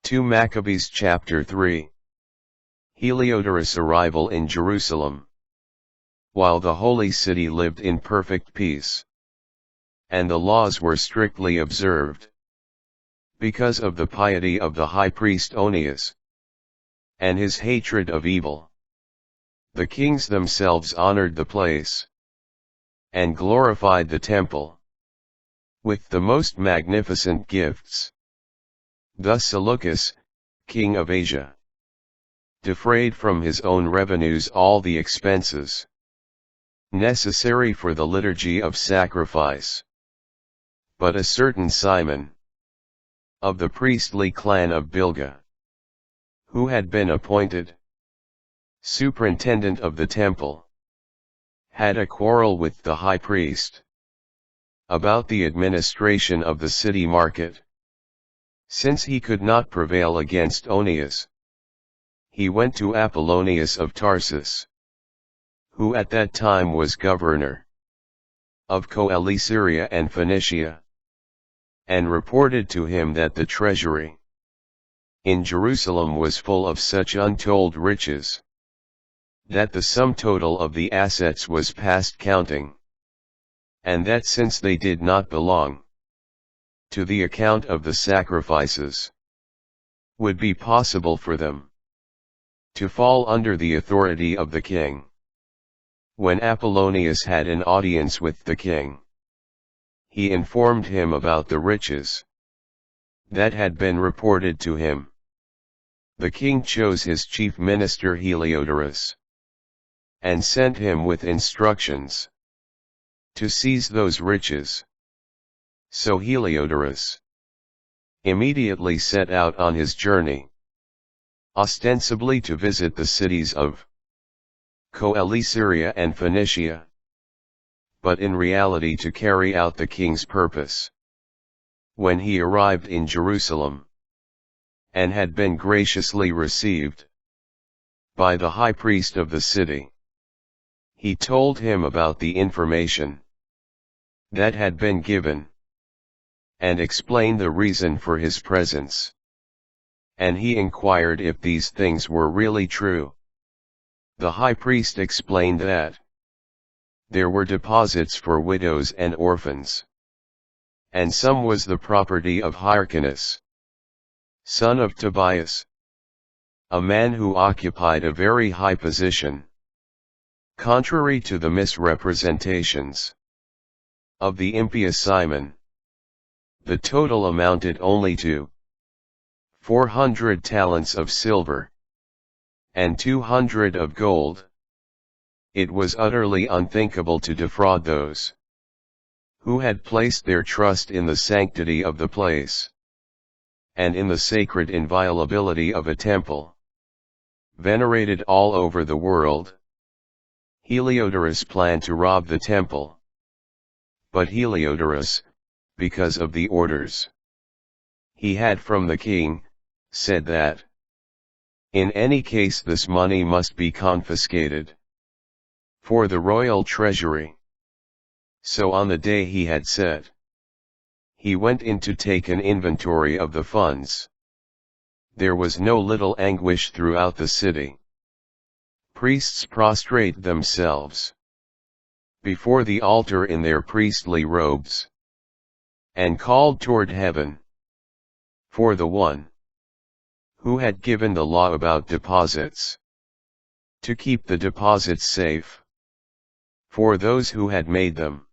2 Maccabees chapter 3. Heliodorus' arrival in Jerusalem. While the holy city lived in perfect peace, and the laws were strictly observed, because of the piety of the high priest Onias, and his hatred of evil, the kings themselves honored the place, and glorified the temple, with the most magnificent gifts. Thus Seleucus, king of Asia, defrayed from his own revenues all the expenses necessary for the liturgy of sacrifice. But a certain Simon, of the priestly clan of Bilga, who had been appointed superintendent of the temple, had a quarrel with the high priest about the administration of the city market. Since he could not prevail against Onias, he went to Apollonius of Tarsus, who at that time was governor of Coele and Phoenicia, and reported to him that the treasury in Jerusalem was full of such untold riches, that the sum total of the assets was past counting, and that since they did not belong to the account of the sacrifices, would be possible for them to fall under the authority of the king. When Apollonius had an audience with the king, he informed him about the riches that had been reported to him. The king chose his chief minister Heliodorus, and sent him with instructions to seize those riches. So Heliodorus immediately set out on his journey, ostensibly to visit the cities of Coele and Phoenicia, but in reality to carry out the king's purpose. When he arrived in Jerusalem, and had been graciously received by the high priest of the city, he told him about the information that had been given, and explained the reason for his presence. And he inquired if these things were really true. The high priest explained that there were deposits for widows and orphans, and some was the property of Hyrcanus, son of Tobias, a man who occupied a very high position. Contrary to the misrepresentations of the impious Simon, the total amounted only to 400 talents of silver, and 200 of gold. It was utterly unthinkable to defraud those who had placed their trust in the sanctity of the place, and in the sacred inviolability of a temple, venerated all over the world. Heliodorus planned to rob the temple, but Heliodorus, because of the orders he had from the king, said that in any case this money must be confiscated for the royal treasury. So on the day he had set, he went in to take an inventory of the funds. There was no little anguish throughout the city. Priests prostrate themselves before the altar in their priestly robes, and called toward heaven for the one who had given the law about deposits, to keep the deposits safe for those who had made them.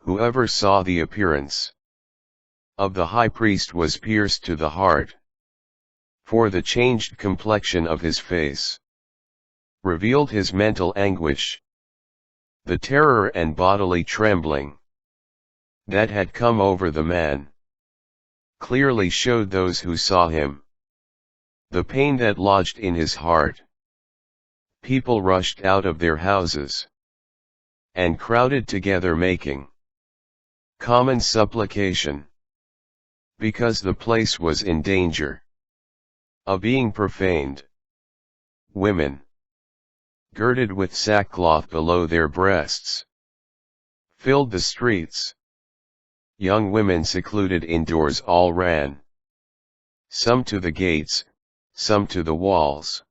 Whoever saw the appearance of the high priest was pierced to the heart, for the changed complexion of his face revealed his mental anguish. The terror and bodily trembling that had come over the man clearly showed those who saw him the pain that lodged in his heart. People rushed out of their houses and crowded together, making common supplication, because the place was in danger of being profaned. Women, girded with sackcloth below their breasts, filled the streets. Young women secluded indoors all ran some to the gates, some to the walls.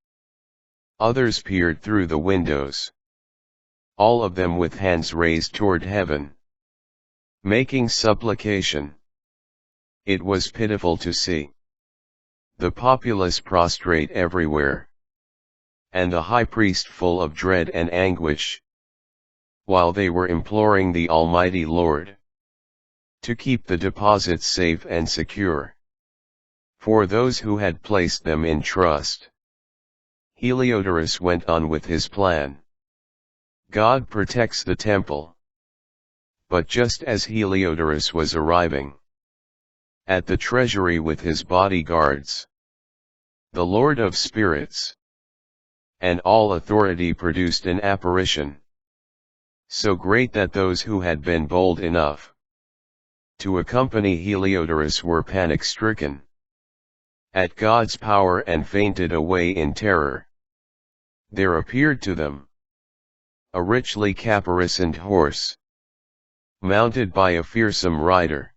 Others peered through the windows. All of them with hands raised toward heaven, making supplication. It was pitiful to see the populace prostrate everywhere, and the high priest full of dread and anguish, while they were imploring the Almighty Lord to keep the deposits safe and secure for those who had placed them in trust. Heliodorus went on with his plan. God protects the temple. But just as Heliodorus was arriving at the treasury with his bodyguards, the Lord of Spirits and all authority produced an apparition so great that those who had been bold enough to accompany Heliodorus were panic-stricken at God's power and fainted away in terror. There appeared to them a richly caparisoned horse, mounted by a fearsome rider,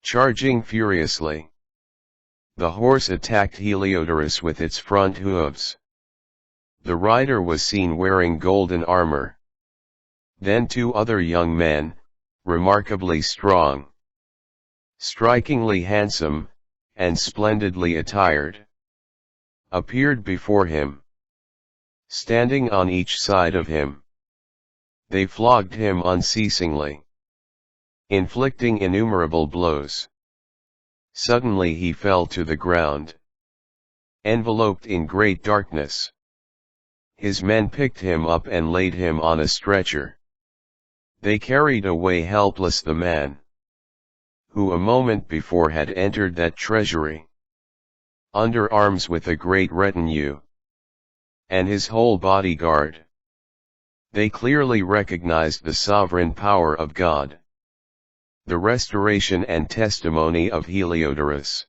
charging furiously. The horse attacked Heliodorus with its front hooves. The rider was seen wearing golden armor. Then two other young men, remarkably strong, strikingly handsome, and splendidly attired, appeared before him. Standing on each side of him, they flogged him unceasingly, inflicting innumerable blows. Suddenly he fell to the ground, enveloped in great darkness. His men picked him up and laid him on a stretcher. They carried away helpless the man who a moment before had entered that treasury, under arms with a great retinue, and his whole bodyguard. They clearly recognized the sovereign power of God, the restoration and testimony of Heliodorus.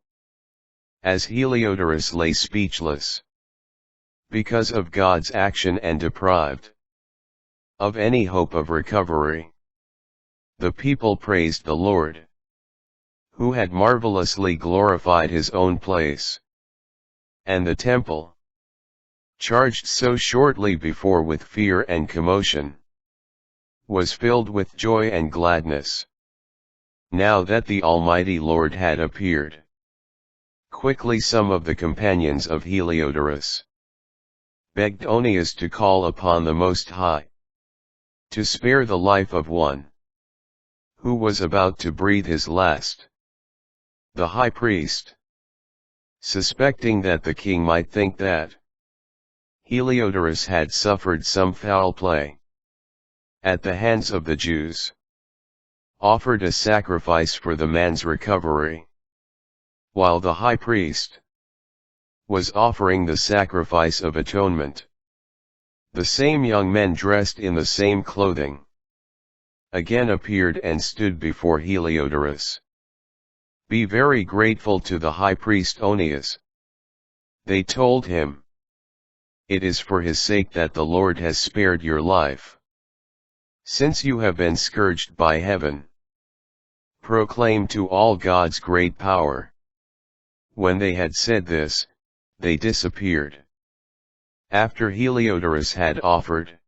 As Heliodorus lay speechless, because of God's action and deprived of any hope of recovery, the people praised the Lord, who had marvelously glorified his own place, and the temple, charged so shortly before with fear and commotion, was filled with joy and gladness, now that the Almighty Lord had appeared. Quickly some of the companions of Heliodorus begged Onias to call upon the Most High to spare the life of one who was about to breathe his last. The high priest, suspecting that the king might think that Heliodorus had suffered some foul play at the hands of the Jews, offered a sacrifice for the man's recovery, while the high priest was offering the sacrifice of atonement. The same young men dressed in the same clothing again appeared and stood before Heliodorus. "Be very grateful to the high priest Onias," they told him. "It is for his sake that the Lord has spared your life, since you have been scourged by heaven. Proclaim to all God's great power." When they had said this, they disappeared. After Heliodorus had offered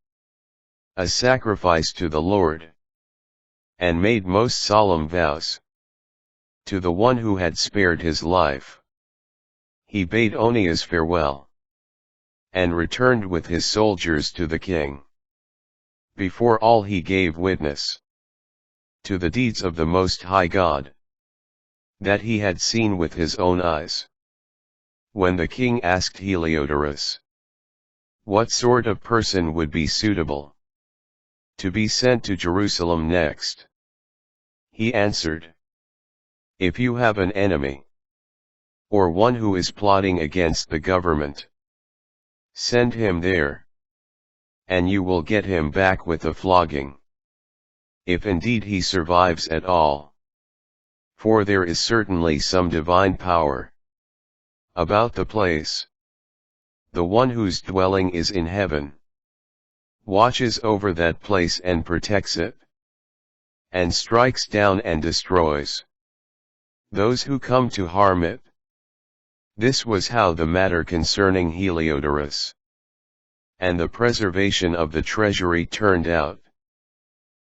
a sacrifice to the Lord, and made most solemn vows to the one who had spared his life, he bade Onias farewell, and returned with his soldiers to the king. Before all he gave witness to the deeds of the Most High God that he had seen with his own eyes. When the king asked Heliodorus what sort of person would be suitable to be sent to Jerusalem next, he answered, "If you have an enemy, or one who is plotting against the government, send him there, and you will get him back with a flogging, if indeed he survives at all. For there is certainly some divine power about the place. The one whose dwelling is in heaven watches over that place and protects it, and strikes down and destroys those who come to harm it." This was how the matter concerning Heliodorus and the preservation of the treasury turned out.